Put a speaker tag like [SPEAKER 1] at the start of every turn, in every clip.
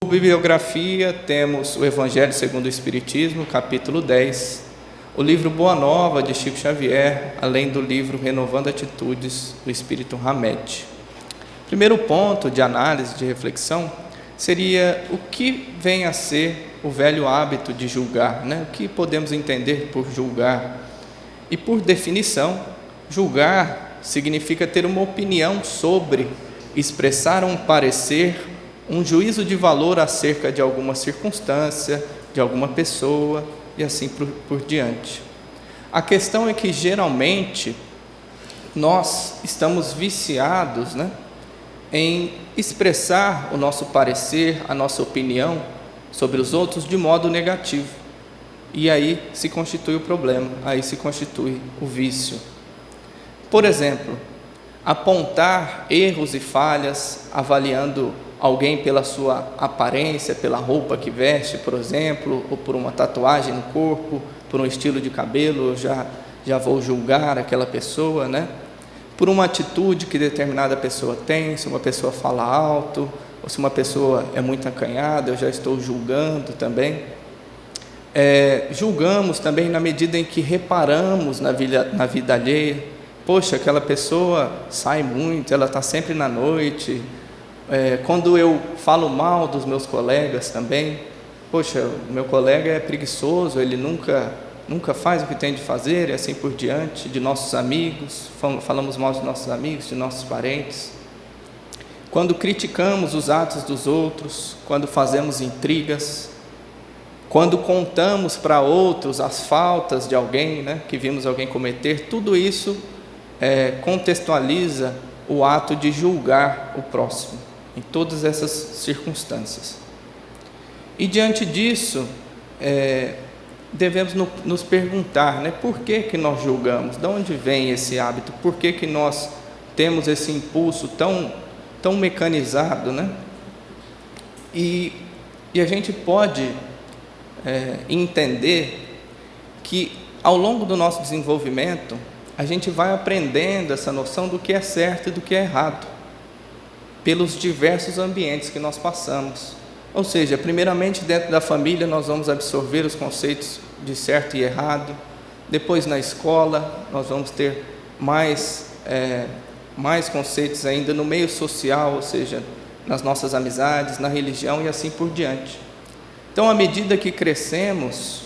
[SPEAKER 1] Bibliografia, temos o Evangelho segundo o Espiritismo, capítulo 10, o livro Boa Nova, de Chico Xavier, além do livro Renovando Atitudes, do Espírito Hamed. Primeiro ponto de análise, de reflexão, seria o que vem a ser o velho hábito de julgar, né? O que podemos entender por julgar? E por definição, julgar significa ter uma opinião sobre, expressar um parecer, um juízo de valor acerca de alguma circunstância, de alguma pessoa e assim por diante. A questão é que geralmente nós estamos viciados, né, em expressar o nosso parecer, a nossa opinião sobre os outros de modo negativo. E aí se constitui o problema, aí se constitui o vício. Por exemplo, apontar erros e falhas, avaliando alguém pela sua aparência, pela roupa que veste, por exemplo, ou por uma tatuagem no corpo, por um estilo de cabelo, eu já vou julgar aquela pessoa, né? Por uma atitude que determinada pessoa tem, se uma pessoa fala alto, ou se uma pessoa é muito acanhada, eu já estou julgando também. Julgamos também na medida em que reparamos na vida alheia. Poxa, aquela pessoa sai muito, ela está sempre na noite. Quando eu falo mal dos meus colegas também, poxa, o meu colega é preguiçoso, ele nunca faz o que tem de fazer, e assim por diante. De nossos amigos, falamos mal de nossos amigos, de nossos parentes. Quando criticamos os atos dos outros, quando fazemos intrigas, quando contamos para outros as faltas de alguém, né, que vimos alguém cometer, tudo isso contextualiza o ato de julgar o próximo, em todas essas circunstâncias. E diante disso, devemos nos perguntar, né, por que nós julgamos? De onde vem esse hábito? Por que nós temos esse impulso tão mecanizado, né? E a gente pode entender que ao longo do nosso desenvolvimento, a gente vai aprendendo essa noção do que é certo e do que é errado, pelos diversos ambientes que nós passamos. Ou seja, primeiramente dentro da família nós vamos absorver os conceitos de certo e errado, depois na escola nós vamos ter mais conceitos ainda no meio social, ou seja, nas nossas amizades, na religião e assim por diante. Então, à medida que crescemos,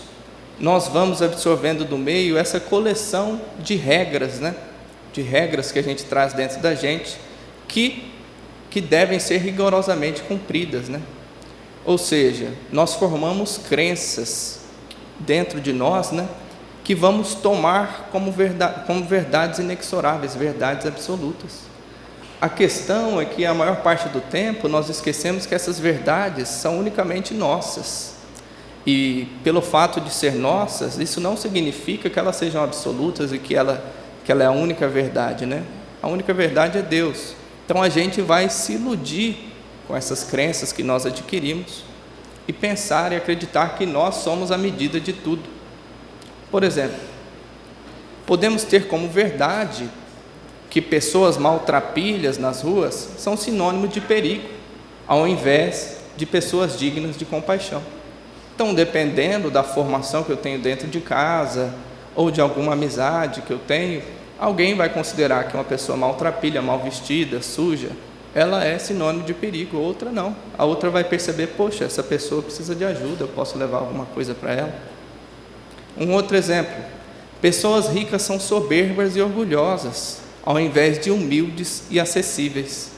[SPEAKER 1] nós vamos absorvendo do meio essa coleção de regras, né? De regras que a gente traz dentro da gente, que devem ser rigorosamente cumpridas, né? Ou seja, nós formamos crenças dentro de nós, né, que vamos tomar como verdades inexoráveis, verdades absolutas. A questão é que a maior parte do tempo nós esquecemos que essas verdades são unicamente nossas. E pelo fato de ser nossas, isso não significa que elas sejam absolutas e que ela é a única verdade, né? A única verdade é Deus. Então a gente vai se iludir com essas crenças que nós adquirimos e pensar e acreditar que nós somos a medida de tudo. Por exemplo, podemos ter como verdade que pessoas maltrapilhas nas ruas são sinônimo de perigo, ao invés de pessoas dignas de compaixão. Então, dependendo da formação que eu tenho dentro de casa ou de alguma amizade que eu tenho, alguém vai considerar que uma pessoa maltrapilha, mal vestida, suja, ela é sinônimo de perigo, outra não. A outra vai perceber, poxa, essa pessoa precisa de ajuda, eu posso levar alguma coisa para ela. Um outro exemplo, pessoas ricas são soberbas e orgulhosas, ao invés de humildes e acessíveis.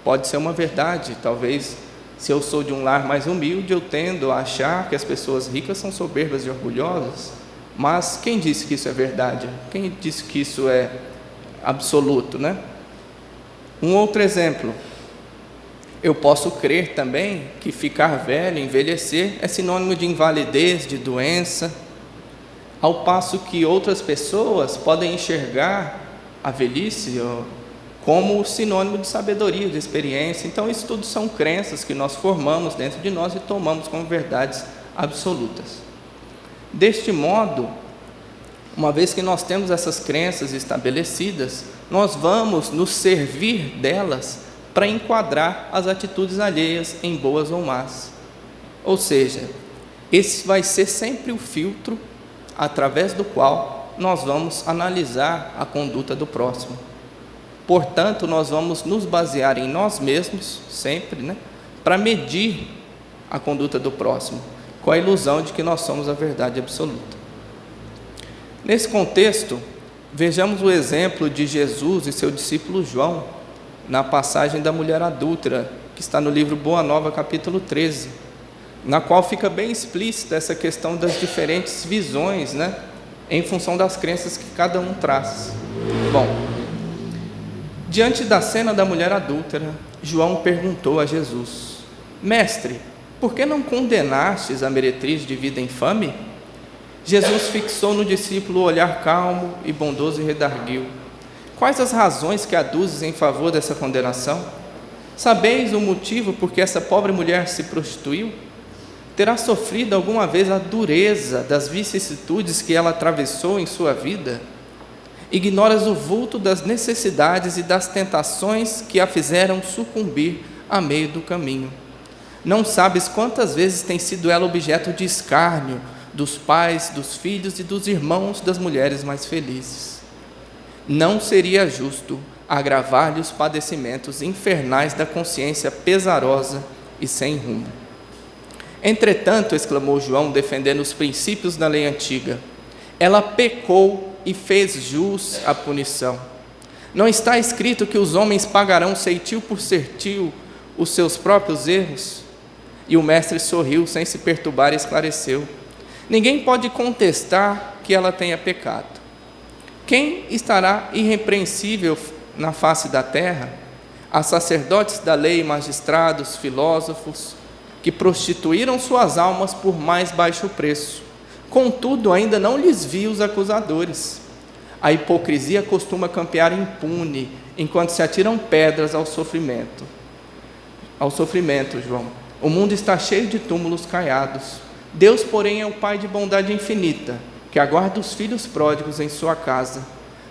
[SPEAKER 1] Pode ser uma verdade, talvez, se eu sou de um lar mais humilde, eu tendo a achar que as pessoas ricas são soberbas e orgulhosas, mas quem disse que isso é verdade? Quem disse que isso é absoluto, né? Um outro exemplo, eu posso crer também que ficar velho, envelhecer, é sinônimo de invalidez, de doença, ao passo que outras pessoas podem enxergar a velhice como sinônimo de sabedoria, de experiência. Então isso tudo são crenças que nós formamos dentro de nós e tomamos como verdades absolutas. Deste modo, uma vez que nós temos essas crenças estabelecidas, nós vamos nos servir delas para enquadrar as atitudes alheias em boas ou más. Ou seja, esse vai ser sempre o filtro através do qual nós vamos analisar a conduta do próximo. Portanto, nós vamos nos basear em nós mesmos, sempre, para medir a conduta do próximo, com a ilusão de que nós somos a verdade absoluta. Nesse contexto, vejamos o exemplo de Jesus e seu discípulo João, na passagem da mulher adúltera, que está no livro Boa Nova, capítulo 13, na qual fica bem explícita essa questão das diferentes visões, em função das crenças que cada um traz. Bom, diante da cena da mulher adúltera, João perguntou a Jesus: Mestre, por que não condenastes a meretriz de vida infame? Jesus fixou no discípulo o olhar calmo e bondoso e redarguiu: Quais as razões que aduzes em favor dessa condenação? Sabeis o motivo por que essa pobre mulher se prostituiu? Terá sofrido alguma vez a dureza das vicissitudes que ela atravessou em sua vida? Ignoras o vulto das necessidades e das tentações que a fizeram sucumbir a meio do caminho. Não sabes quantas vezes tem sido ela objeto de escárnio dos pais, dos filhos e dos irmãos das mulheres mais felizes. Não seria justo agravar-lhe os padecimentos infernais da consciência pesarosa e sem rumo. Entretanto, exclamou João, defendendo os princípios da lei antiga, ela pecou e fez jus à punição. Não está escrito que os homens pagarão ceitil por ceitil os seus próprios erros? E o mestre sorriu sem se perturbar e esclareceu: ninguém pode contestar que ela tenha pecado. Quem estará irrepreensível na face da terra? Há sacerdotes da lei, magistrados, filósofos, que prostituíram suas almas por mais baixo preço. Contudo, ainda não lhes vi os acusadores. A hipocrisia costuma campear impune, enquanto se atiram pedras ao sofrimento. João. O mundo está cheio de túmulos caiados. Deus, porém, é o Pai de bondade infinita, que aguarda os filhos pródigos em sua casa.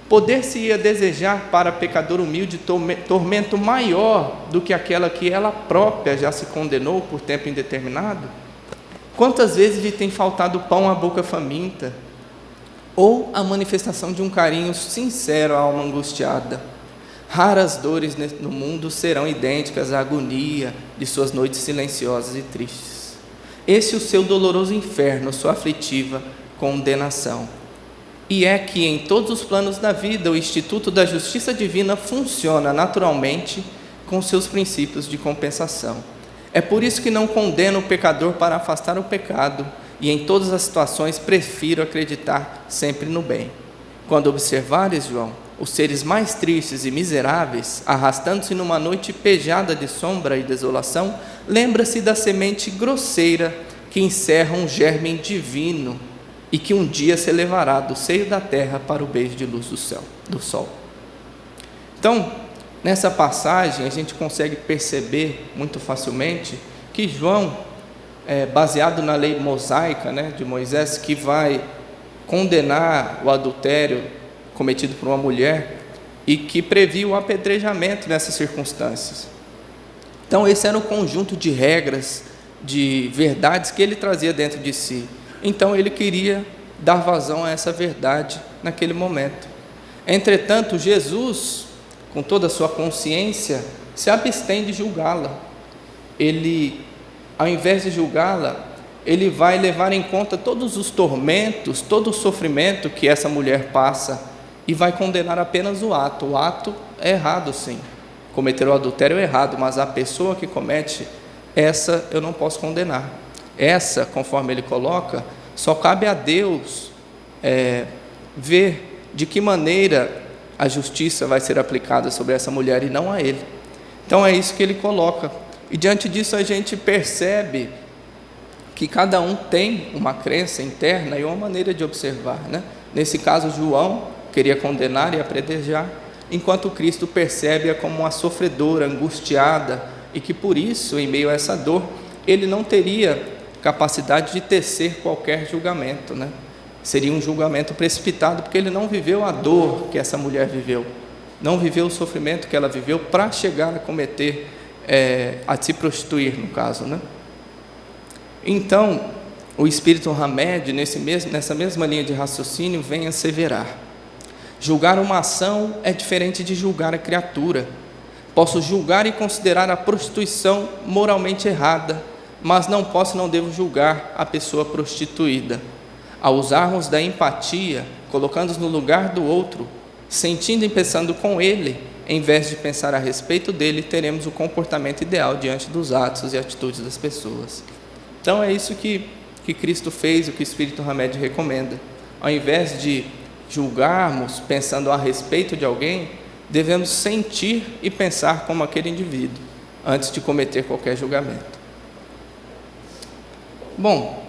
[SPEAKER 1] Poder-se-ia desejar para pecador humilde tormento maior do que aquela que ela própria já se condenou por tempo indeterminado? Quantas vezes lhe tem faltado pão à boca faminta, ou a manifestação de um carinho sincero à alma angustiada? Raras dores no mundo serão idênticas à agonia de suas noites silenciosas e tristes. Esse é o seu doloroso inferno, sua aflitiva condenação. E é que em todos os planos da vida o Instituto da Justiça Divina funciona naturalmente com seus princípios de compensação. É por isso que não condeno o pecador para afastar o pecado, e em todas as situações prefiro acreditar sempre no bem. Quando observares, João, os seres mais tristes e miseráveis, arrastando-se numa noite pejada de sombra e desolação, lembra-se da semente grosseira que encerra um germe divino e que um dia se elevará do seio da terra para o beijo de luz do sol. Então, nessa passagem, a gente consegue perceber muito facilmente que João, baseado na lei mosaica, de Moisés, que vai condenar o adultério cometido por uma mulher e que previu o apedrejamento nessas circunstâncias. Então, esse era o conjunto de regras, de verdades que ele trazia dentro de si. Então, ele queria dar vazão a essa verdade naquele momento. Entretanto, Jesus, com toda a sua consciência, se abstém de julgá-la. Ele, ao invés de julgá-la, ele vai levar em conta todos os tormentos, todo o sofrimento que essa mulher passa e vai condenar apenas o ato. O ato é errado, sim. Cometer o adultério é errado, mas a pessoa que comete, essa eu não posso condenar. Essa, conforme ele coloca, só cabe a Deus ver de que maneira a justiça vai ser aplicada sobre essa mulher e não a ele. Então é isso que ele coloca. E diante disso a gente percebe que cada um tem uma crença interna e uma maneira de observar, Nesse caso, João queria condenar e apedrejar, enquanto Cristo percebe-a como uma sofredora, angustiada, e que por isso, em meio a essa dor, ele não teria capacidade de tecer qualquer julgamento, Seria um julgamento precipitado, porque ele não viveu a dor que essa mulher viveu. não viveu o sofrimento que ela viveu para chegar a cometer, a se prostituir, no caso, né? Então, o espírito Hamed, nessa mesma linha de raciocínio, vem asseverar: julgar uma ação é diferente de julgar a criatura. Posso julgar e considerar a prostituição moralmente errada, mas não devo julgar a pessoa prostituída. Ao usarmos da empatia, colocando-nos no lugar do outro, sentindo e pensando com ele, em vez de pensar a respeito dele, teremos o comportamento ideal diante dos atos e atitudes das pessoas. Então é isso que Cristo fez, o que o Espírito Hamed recomenda. Ao invés de julgarmos pensando a respeito de alguém, devemos sentir e pensar como aquele indivíduo, antes de cometer qualquer julgamento. Bom,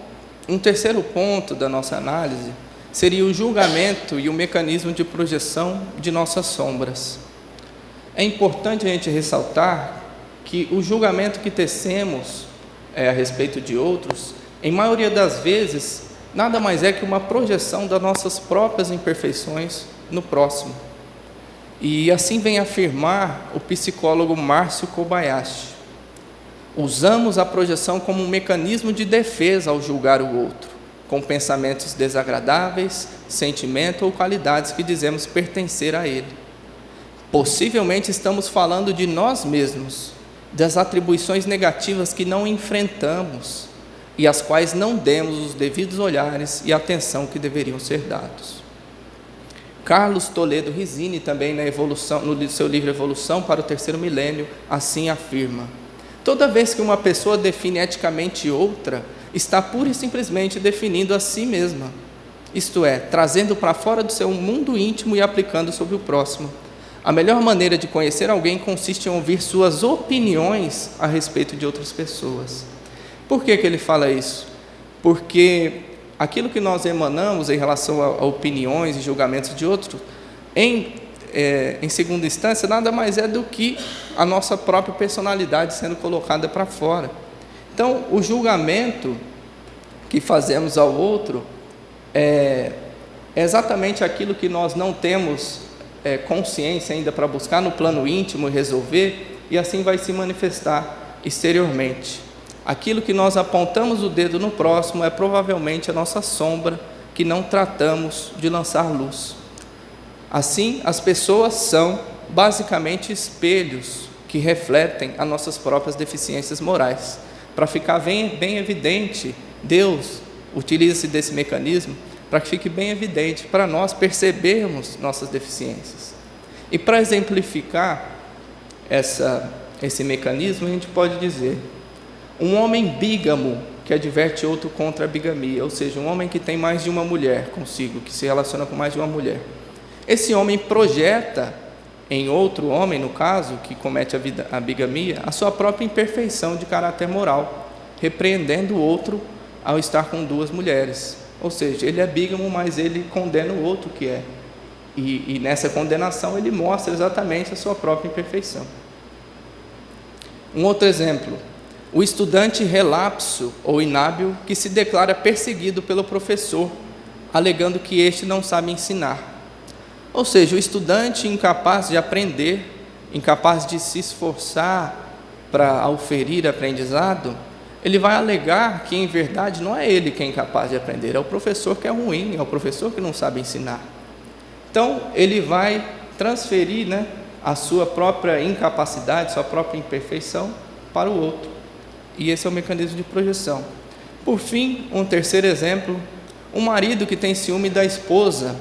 [SPEAKER 1] um terceiro ponto da nossa análise seria o julgamento e o mecanismo de projeção de nossas sombras. É importante a gente ressaltar que o julgamento que tecemos a respeito de outros, em maioria das vezes, nada mais é que uma projeção das nossas próprias imperfeições no próximo. E assim vem afirmar o psicólogo Márcio Kobayashi: usamos a projeção como um mecanismo de defesa ao julgar o outro, com pensamentos desagradáveis, sentimento ou qualidades que dizemos pertencer a ele. Possivelmente estamos falando de nós mesmos, das atribuições negativas que não enfrentamos e às quais não demos os devidos olhares e atenção que deveriam ser dados. Carlos Toledo Rizzini, também no seu livro Evolução para o Terceiro Milênio, assim afirma: toda vez que uma pessoa define eticamente outra, está pura e simplesmente definindo a si mesma, isto é, trazendo para fora do seu mundo íntimo e aplicando sobre o próximo. A melhor maneira de conhecer alguém consiste em ouvir suas opiniões a respeito de outras pessoas. Por que ele fala isso? Porque aquilo que nós emanamos em relação a opiniões e julgamentos de outros, em segunda instância, nada mais é do que a nossa própria personalidade sendo colocada para fora. Então, o julgamento que fazemos ao outro é exatamente aquilo que nós não temos consciência ainda para buscar no plano íntimo e resolver, e assim vai se manifestar exteriormente. Aquilo que nós apontamos o dedo no próximo é provavelmente a nossa sombra, que não tratamos de lançar luz. Assim, as pessoas são basicamente espelhos que refletem as nossas próprias deficiências morais. Para ficar bem evidente, Deus utiliza-se desse mecanismo para que fique bem evidente para nós percebermos nossas deficiências. E para exemplificar esse mecanismo, a gente pode dizer: um homem bígamo que adverte outro contra a bigamia, ou seja, um homem que tem mais de uma mulher consigo, que se relaciona com mais de uma mulher. Esse homem projeta em outro homem, no caso, que comete a bigamia, a sua própria imperfeição de caráter moral, repreendendo o outro ao estar com duas mulheres. Ou seja, ele é bígamo, mas ele condena o outro que é. E nessa condenação ele mostra exatamente a sua própria imperfeição. Um outro exemplo: o estudante relapso ou inábil que se declara perseguido pelo professor, alegando que este não sabe ensinar. Ou seja, o estudante incapaz de aprender, incapaz de se esforçar para auferir aprendizado, ele vai alegar que, em verdade, não é ele que é incapaz de aprender, é o professor que é ruim, é o professor que não sabe ensinar. Então, ele vai transferir, a sua própria incapacidade, sua própria imperfeição para o outro. E esse é o mecanismo de projeção. Por fim, um terceiro exemplo: um marido que tem ciúme da esposa,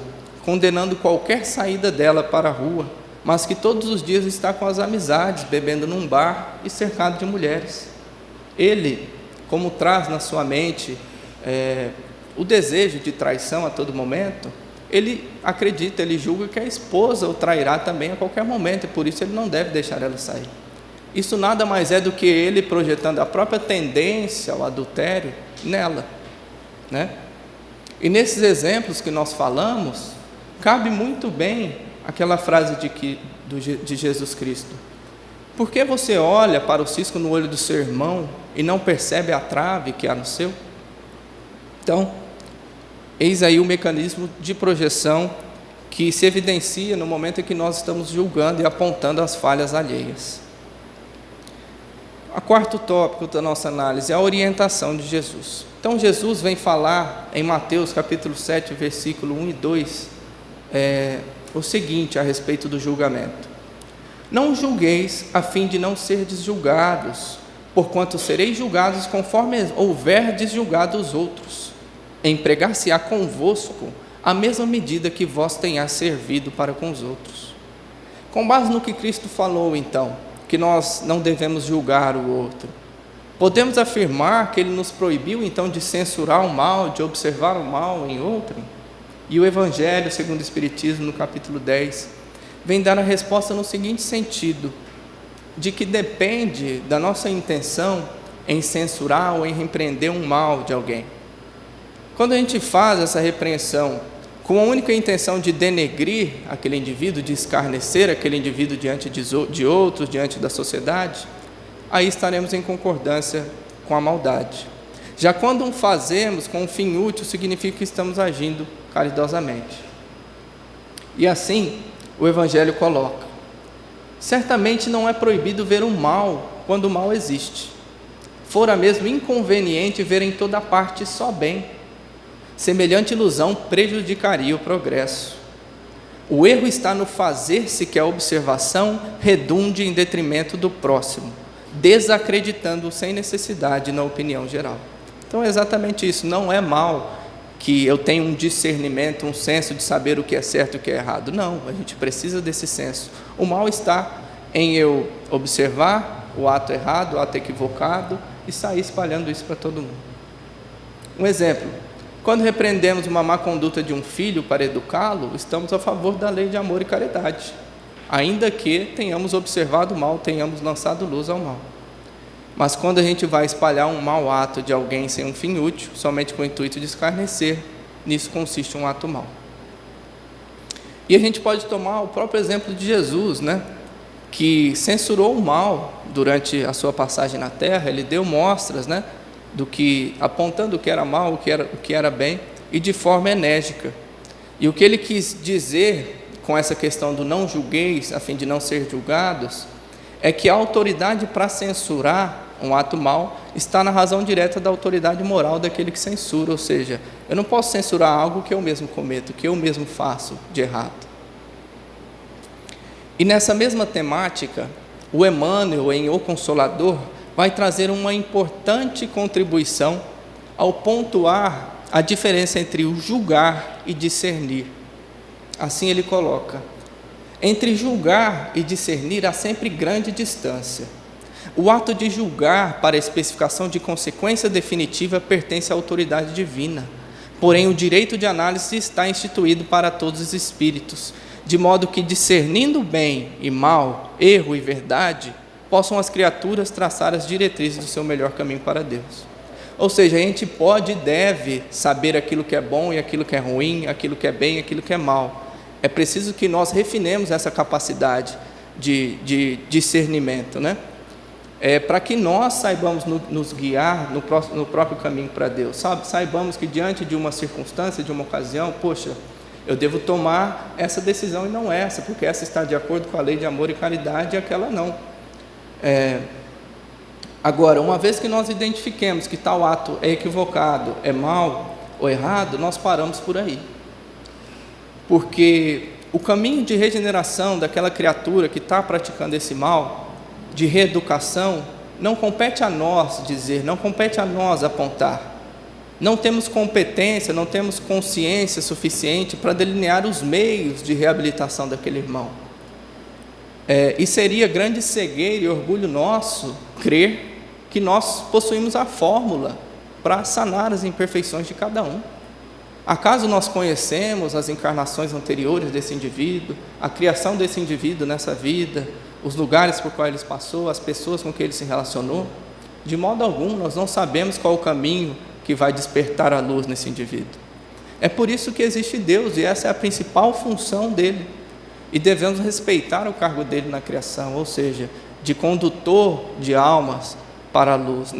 [SPEAKER 1] condenando qualquer saída dela para a rua, mas que todos os dias está com as amizades, bebendo num bar e cercado de mulheres. Ele, como traz na sua mente o desejo de traição a todo momento, ele acredita, ele julga que a esposa o trairá também a qualquer momento, e por isso ele não deve deixar ela sair. Isso nada mais é do que ele projetando a própria tendência ao adultério nela, E nesses exemplos que nós falamos, cabe muito bem aquela frase de Jesus Cristo: por que você olha para o cisco no olho do seu irmão e não percebe a trave que há no seu? Então, eis aí o mecanismo de projeção que se evidencia no momento em que nós estamos julgando e apontando as falhas alheias. O quarto tópico da nossa análise é a orientação de Jesus. Então, Jesus vem falar em Mateus capítulo 7, versículo 1 e 2, o seguinte a respeito do julgamento: não julgueis a fim de não serdes julgados, porquanto sereis julgados conforme houverdes julgado os outros. Empregar-se-á convosco a mesma medida que vós tenhais servido para com os outros. Com base no que Cristo falou, então, que nós não devemos julgar o outro, podemos afirmar que Ele nos proibiu, então, de censurar o mal, de observar o mal em outro? E o Evangelho, segundo o Espiritismo, no capítulo 10, vem dar a resposta no seguinte sentido: de que depende da nossa intenção em censurar ou em repreender um mal de alguém. Quando a gente faz essa repreensão com a única intenção de denegrir aquele indivíduo, de escarnecer aquele indivíduo diante de outros, diante da sociedade, aí estaremos em concordância com a maldade. Já quando o fazemos com um fim útil, significa que estamos agindo caridosamente. E assim, o Evangelho coloca: certamente não é proibido ver o mal quando o mal existe. Fora mesmo inconveniente ver em toda parte só bem. Semelhante ilusão prejudicaria o progresso. O erro está no fazer-se que a observação redunde em detrimento do próximo, desacreditando sem necessidade na opinião geral. Então é exatamente isso. Não é mal que eu tenha um discernimento, um senso de saber o que é certo e o que é errado. Não, a gente precisa desse senso. O mal está em eu observar o ato errado, o ato equivocado e sair espalhando isso para todo mundo. Um exemplo: quando repreendemos uma má conduta de um filho para educá-lo, estamos a favor da lei de amor e caridade, ainda que tenhamos observado o mal, tenhamos lançado luz ao mal. Mas quando a gente vai espalhar um mau ato de alguém sem um fim útil, somente com o intuito de escarnecer, nisso consiste um ato mau. E a gente pode tomar o próprio exemplo de Jesus, que censurou o mal durante a sua passagem na terra. Ele deu mostras, apontando o que era mal, o que era bem, e de forma enérgica. E o que ele quis dizer com essa questão do não julgueis, a fim de não ser julgados, é que a autoridade para censurar um ato mau está na razão direta da autoridade moral daquele que censura. Ou seja, eu não posso censurar algo que eu mesmo cometo, que eu mesmo faço de errado. E nessa mesma temática, o Emmanuel, em O Consolador, vai trazer uma importante contribuição ao pontuar a diferença entre o julgar e discernir. Assim ele coloca: entre julgar e discernir há sempre grande distância. O ato de julgar para a especificação de consequência definitiva pertence à autoridade divina, porém o direito de análise está instituído para todos os espíritos, de modo que, discernindo bem e mal, erro e verdade, possam as criaturas traçar as diretrizes do seu melhor caminho para Deus. Ou seja, a gente pode e deve saber aquilo que é bom e aquilo que é ruim, aquilo que é bem e aquilo que é mal. É preciso que nós refinemos essa capacidade de discernimento, para que nós saibamos nos guiar no próprio caminho para Deus. Saibamos que diante de uma circunstância, de uma ocasião, eu devo tomar essa decisão e não essa, porque essa está de acordo com a lei de amor e caridade e aquela não. Agora, uma vez que nós identifiquemos que tal ato é equivocado, é mal ou errado, nós paramos por aí. Porque o caminho de regeneração daquela criatura que está praticando esse mal, de reeducação, não compete a nós dizer, não compete a nós apontar. Não temos competência, não temos consciência suficiente para delinear os meios de reabilitação daquele irmão. E seria grande cegueira e orgulho nosso crer que nós possuímos a fórmula para sanar as imperfeições de cada um. Acaso nós conhecemos as encarnações anteriores desse indivíduo, a criação desse indivíduo nessa vida, os lugares por quais ele passou, as pessoas com quem ele se relacionou? De modo algum, nós não sabemos qual o caminho que vai despertar a luz nesse indivíduo. É por isso que existe Deus, e essa é a principal função dele. E devemos respeitar o cargo dele na criação, ou seja, de condutor de almas para a luz,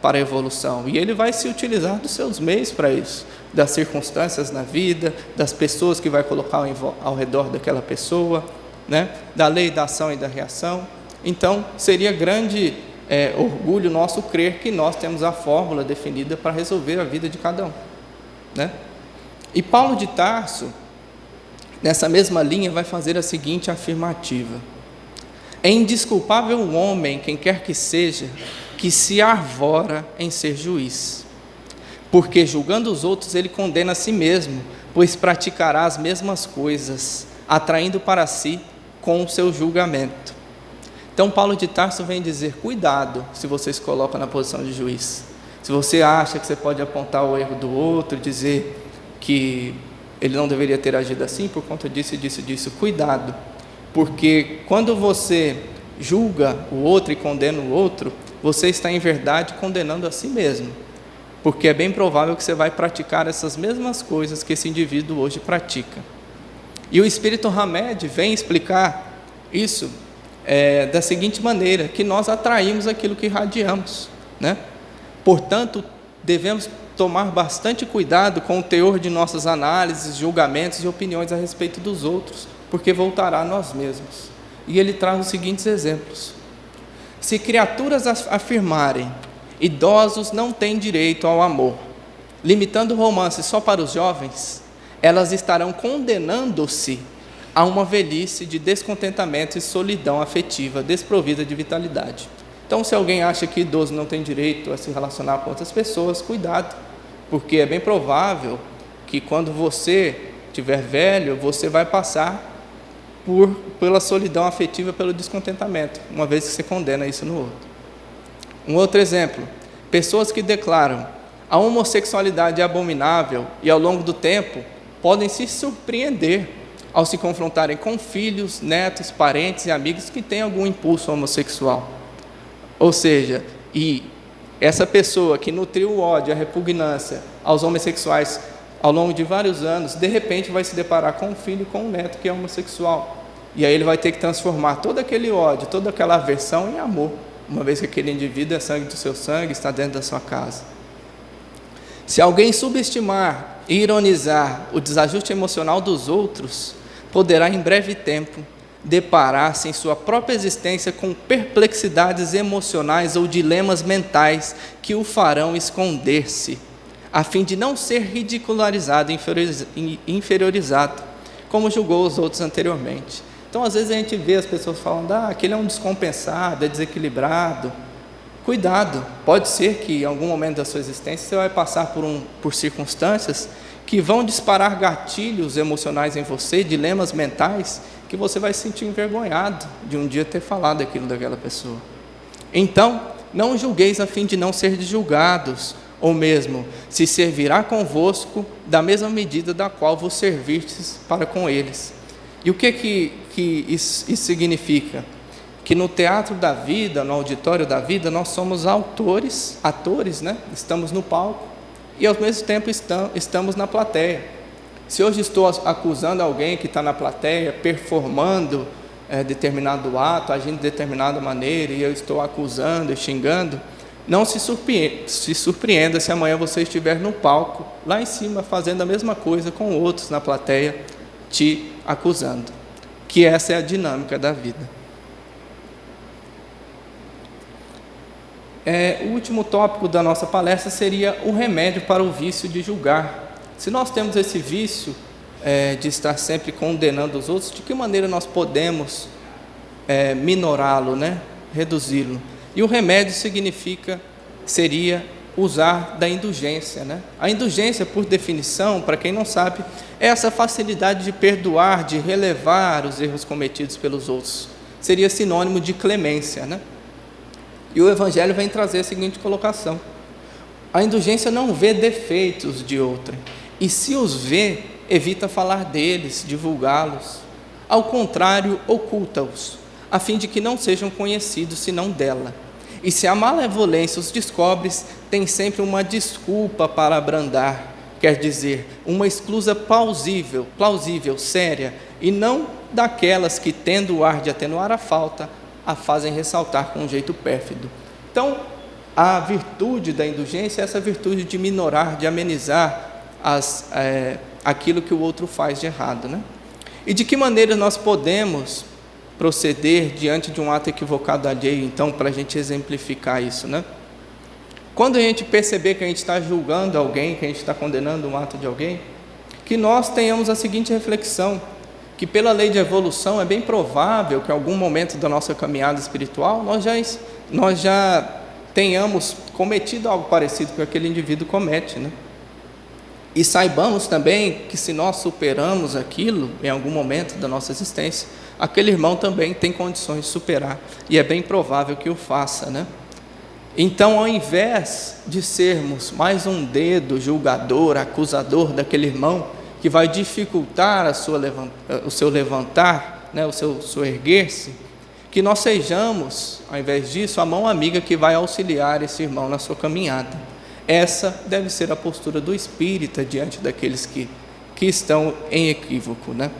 [SPEAKER 1] para a evolução, e ele vai se utilizar dos seus meios para isso, das circunstâncias na vida, das pessoas que vai colocar ao redor daquela pessoa, né? Da lei da ação e da reação. Então, seria grande orgulho nosso crer que nós temos a fórmula definida para resolver a vida de cada um, né? E Paulo de Tarso, nessa mesma linha, vai fazer a seguinte afirmativa: é indesculpável o homem, quem quer que seja, que se arvora em ser juiz, porque julgando os outros ele condena a si mesmo, pois praticará as mesmas coisas, atraindo para si com o seu julgamento. Então Paulo de Tarso vem dizer: cuidado se você se coloca na posição de juiz. Se você acha que você pode apontar o erro do outro, dizer que ele não deveria ter agido assim por conta disso e disso e disso, cuidado, porque quando você julga o outro e condena o outro, você está em verdade condenando a si mesmo, porque é bem provável que você vai praticar essas mesmas coisas que esse indivíduo hoje pratica. E o Espírito Hamed vem explicar isso da seguinte maneira: que nós atraímos aquilo que irradiamos, né? Portanto, devemos tomar bastante cuidado com o teor de nossas análises, julgamentos e opiniões a respeito dos outros, porque voltará a nós mesmos. E ele traz os seguintes exemplos: se criaturas afirmarem, idosos não têm direito ao amor, limitando o romance só para os jovens, elas estarão condenando-se a uma velhice de descontentamento e solidão afetiva, desprovida de vitalidade. Então, se alguém acha que idoso não tem direito a se relacionar com outras pessoas, cuidado, porque é bem provável que quando você estiver velho, você vai passar pela solidão afetiva, pelo descontentamento, uma vez que você condena isso no outro. Um outro exemplo: pessoas que declaram a homossexualidade é abominável e ao longo do tempo podem se surpreender ao se confrontarem com filhos, netos, parentes e amigos que têm algum impulso homossexual. Ou seja, e essa pessoa que nutriu o ódio, a repugnância aos homossexuais ao longo de vários anos, de repente vai se deparar com um filho, com um neto que é homossexual. E aí ele vai ter que transformar todo aquele ódio, toda aquela aversão em amor, uma vez que aquele indivíduo é sangue do seu sangue, está dentro da sua casa. Se alguém subestimar e ironizar o desajuste emocional dos outros, poderá em breve tempo deparar-se em sua própria existência com perplexidades emocionais ou dilemas mentais que o farão esconder-se, a fim de não ser ridicularizado e inferiorizado, como julgou os outros anteriormente. Então, às vezes a gente vê as pessoas falando: aquele é um descompensado, é desequilibrado. Cuidado, pode ser que em algum momento da sua existência você vai passar por circunstâncias que vão disparar gatilhos emocionais em você, dilemas mentais, que você vai se sentir envergonhado de um dia ter falado aquilo daquela pessoa. Então, não julgueis a fim de não ser julgados, ou mesmo se servirá convosco da mesma medida da qual vos servistes para com eles. E o que isso significa? Que no teatro da vida, no auditório da vida, nós somos atores, né? Estamos no palco e ao mesmo tempo estamos na plateia. Se hoje estou acusando alguém que está na plateia, performando determinado ato, agindo de determinada maneira, e eu estou acusando e xingando, não se surpreenda se amanhã você estiver no palco, lá em cima, fazendo a mesma coisa com outros na plateia, te acusando. Que essa é a dinâmica da vida. O último tópico da nossa palestra seria o remédio para o vício de julgar. Se nós temos esse vício de estar sempre condenando os outros, de que maneira nós podemos minorá-lo, né? Reduzi-lo? E o remédio seria usar da indulgência, né? A indulgência, por definição, para quem não sabe, é essa facilidade de perdoar, de relevar os erros cometidos pelos outros. Seria sinônimo de clemência, né? E o Evangelho vem trazer a seguinte colocação: a indulgência não vê defeitos de outrem, e se os vê, evita falar deles, divulgá-los. Ao contrário, oculta-os, a fim de que não sejam conhecidos senão dela. E se a malevolência os descobres, tem sempre uma desculpa para abrandar, quer dizer, uma escusa plausível, séria, e não daquelas que, tendo o ar de atenuar a falta, a fazem ressaltar com um jeito pérfido. Então, a virtude da indulgência é essa virtude de minorar, de amenizar aquilo que o outro faz de errado, né? E de que maneira nós podemos proceder diante de um ato equivocado alheio, então, para a gente exemplificar isso, né? Quando a gente perceber que a gente está julgando alguém, que a gente está condenando um ato de alguém, que nós tenhamos a seguinte reflexão, que pela lei de evolução é bem provável que em algum momento da nossa caminhada espiritual nós já tenhamos cometido algo parecido com aquele indivíduo comete, né? E saibamos também que se nós superamos aquilo em algum momento da nossa existência, aquele irmão também tem condições de superar, e é bem provável que o faça, né? Então, ao invés de sermos mais um dedo julgador, acusador daquele irmão, que vai dificultar o seu levantar, né, o seu erguer-se, que nós sejamos, ao invés disso, a mão amiga que vai auxiliar esse irmão na sua caminhada. Essa deve ser a postura do espírita diante daqueles que estão em equívoco, né?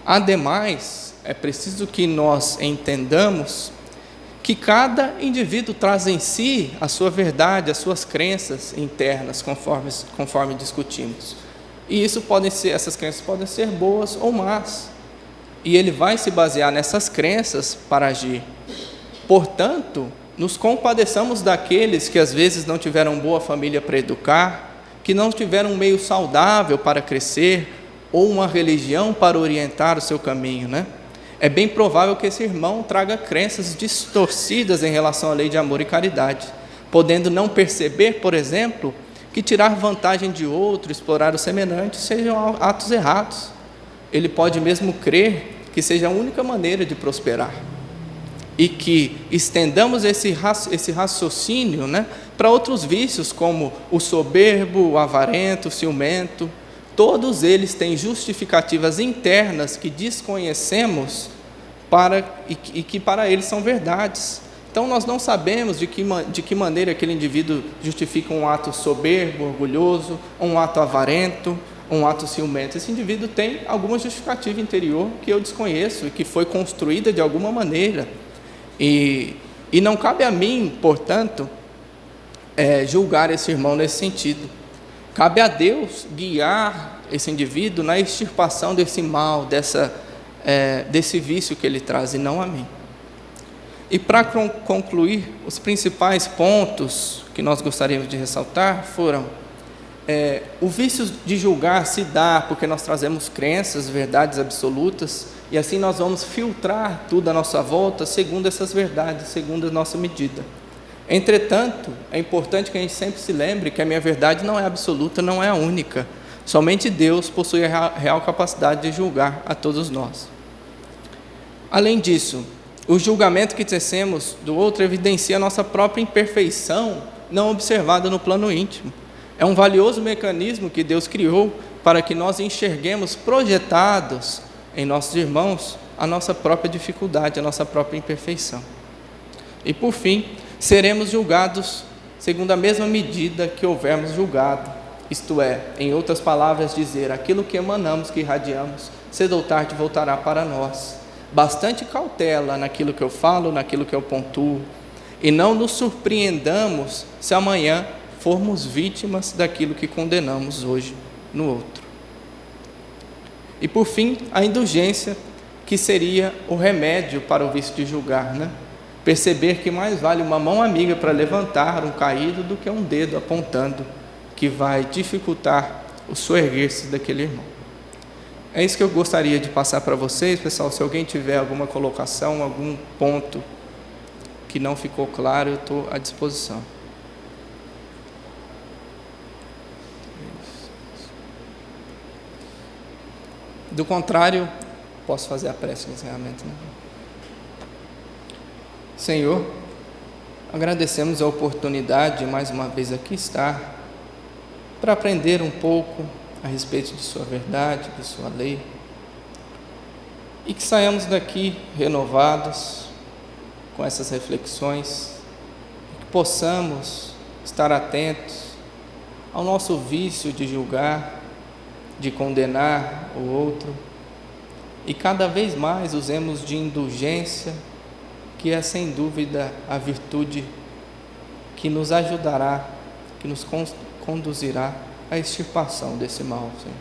[SPEAKER 1] Ademais, é preciso que nós entendamos que cada indivíduo traz em si a sua verdade, as suas crenças internas, conforme discutimos. E essas crenças podem ser boas ou más. E ele vai se basear nessas crenças para agir. Portanto, nos compadeçamos daqueles que às vezes não tiveram boa família para educar, que não tiveram um meio saudável para crescer, ou uma religião para orientar o seu caminho, né? É bem provável que esse irmão traga crenças distorcidas em relação à lei de amor e caridade, podendo não perceber, por exemplo, que tirar vantagem de outro, explorar o semelhante, sejam atos errados. Ele pode mesmo crer que seja a única maneira de prosperar. E que estendamos esse raciocínio, né, para outros vícios, como o soberbo, o avarento, o ciumento. Todos eles têm justificativas internas que desconhecemos e que para eles são verdades. Então, nós não sabemos de que maneira aquele indivíduo justifica um ato soberbo, orgulhoso, um ato avarento, um ato ciumento. Esse indivíduo tem alguma justificativa interior que eu desconheço e que foi construída de alguma maneira. E não cabe a mim, portanto, julgar esse irmão nesse sentido. Cabe a Deus guiar esse indivíduo na extirpação desse mal, desse vício que ele traz, e não a mim. E para concluir, os principais pontos que nós gostaríamos de ressaltar foram: o vício de julgar se dá porque nós trazemos crenças, verdades absolutas, e assim nós vamos filtrar tudo à nossa volta segundo essas verdades, segundo a nossa medida. Entretanto, é importante que a gente sempre se lembre que a minha verdade não é absoluta, não é a única. Somente Deus possui a real capacidade de julgar a todos nós. Além disso, o julgamento que tecemos do outro evidencia a nossa própria imperfeição não observada no plano íntimo. É um valioso mecanismo que Deus criou para que nós enxerguemos projetados em nossos irmãos a nossa própria dificuldade, a nossa própria imperfeição. E por fim, seremos julgados segundo a mesma medida que houvermos julgado, isto é, em outras palavras, dizer: aquilo que emanamos, que irradiamos, cedo ou tarde voltará para nós. Bastante cautela naquilo que eu falo, naquilo que eu pontuo, e não nos surpreendamos se amanhã formos vítimas daquilo que condenamos hoje no outro. E por fim, a indulgência, que seria o remédio para o vício de julgar, né? Perceber que mais vale uma mão amiga para levantar um caído do que um dedo apontando, que vai dificultar o soerguer-se daquele irmão. É isso que eu gostaria de passar para vocês, pessoal. Se alguém tiver alguma colocação, algum ponto que não ficou claro, eu estou à disposição. Do contrário, posso fazer a prece de encerramento, né? Senhor, agradecemos a oportunidade de mais uma vez aqui estar para aprender um pouco a respeito de sua verdade, de sua lei, e que saiamos daqui renovados com essas reflexões, que possamos estar atentos ao nosso vício de julgar, de condenar o outro, e cada vez mais usemos de indulgência, que é sem dúvida a virtude que nos ajudará, que nos conduzirá à extirpação desse mal, Senhor.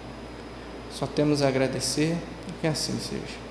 [SPEAKER 1] Só temos a agradecer e que assim seja.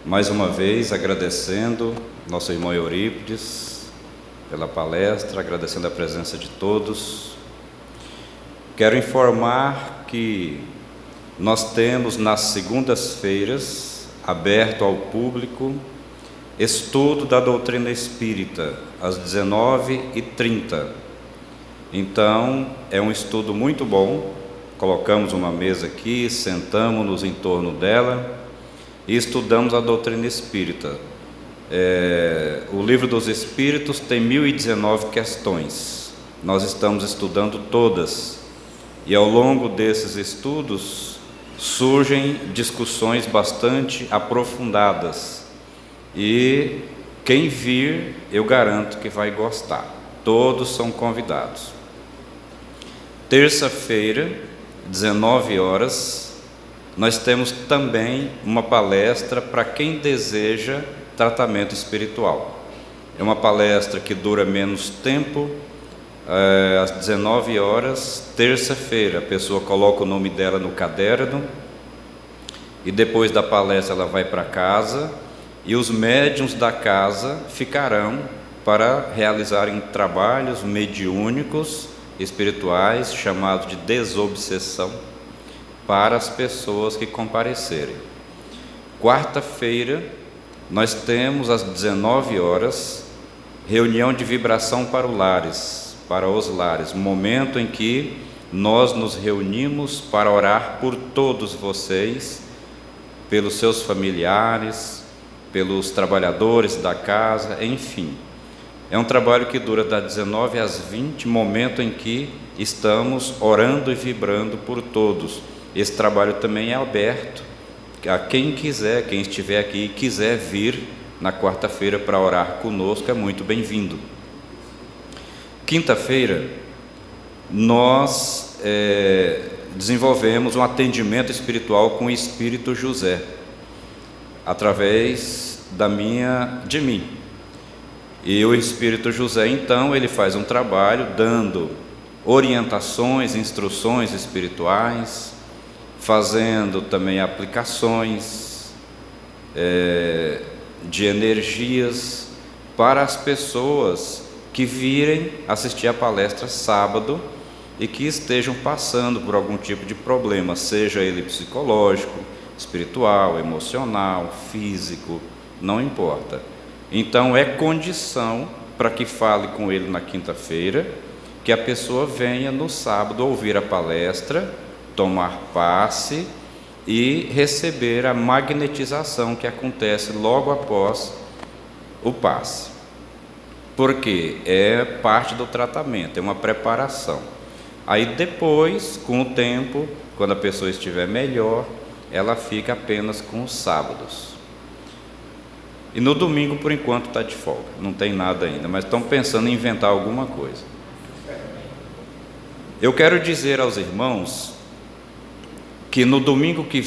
[SPEAKER 2] Mais uma vez, agradecendo nosso irmão Eurípides pela palestra, agradecendo a presença de todos. Quero informar que nós temos nas segundas-feiras, aberto ao público, estudo da doutrina espírita, às 19h30. Então, é um estudo muito bom. Colocamos uma mesa aqui, sentamos-nos em torno dela e estudamos a doutrina espírita. O Livro dos Espíritos tem 1019 questões. Nós estamos estudando todas. E ao longo desses estudos surgem discussões bastante aprofundadas. E quem vir, eu garanto que vai gostar. Todos são convidados. Terça-feira, 19 horas, nós temos também uma palestra para quem deseja tratamento espiritual. É uma palestra que dura menos tempo, às 19 horas, terça-feira. A pessoa coloca o nome dela no caderno e depois da palestra ela vai para casa e os médiuns da casa ficarão para realizarem trabalhos mediúnicos espirituais, chamados de desobsessão, para as pessoas que comparecerem. Quarta-feira, nós temos às 19 horas, reunião de vibração para os lares, momento em que nós nos reunimos para orar por todos vocês, pelos seus familiares, pelos trabalhadores da casa, enfim. É um trabalho que dura das 19 às 20, momento em que estamos orando e vibrando por todos. Esse trabalho também é aberto a quem quiser, quem estiver aqui e quiser vir na quarta-feira para orar conosco, é muito bem-vindo. Quinta-feira, nós desenvolvemos um atendimento espiritual com o Espírito José, através de mim. E o Espírito José, então, ele faz um trabalho dando orientações, instruções espirituais, fazendo também aplicações de energias para as pessoas que virem assistir a palestra sábado e que estejam passando por algum tipo de problema, seja ele psicológico, espiritual, emocional, físico, não importa. Então é condição para que fale com ele na quinta-feira, que a pessoa venha no sábado ouvir a palestra, tomar passe e receber a magnetização que acontece logo após o passe. Porque é parte do tratamento, é uma preparação. Aí depois, com o tempo, quando a pessoa estiver melhor, ela fica apenas com os sábados. E no domingo, por enquanto, está de folga, não tem nada ainda, mas estão pensando em inventar alguma coisa. Eu quero dizer aos irmãos que no domingo que vem,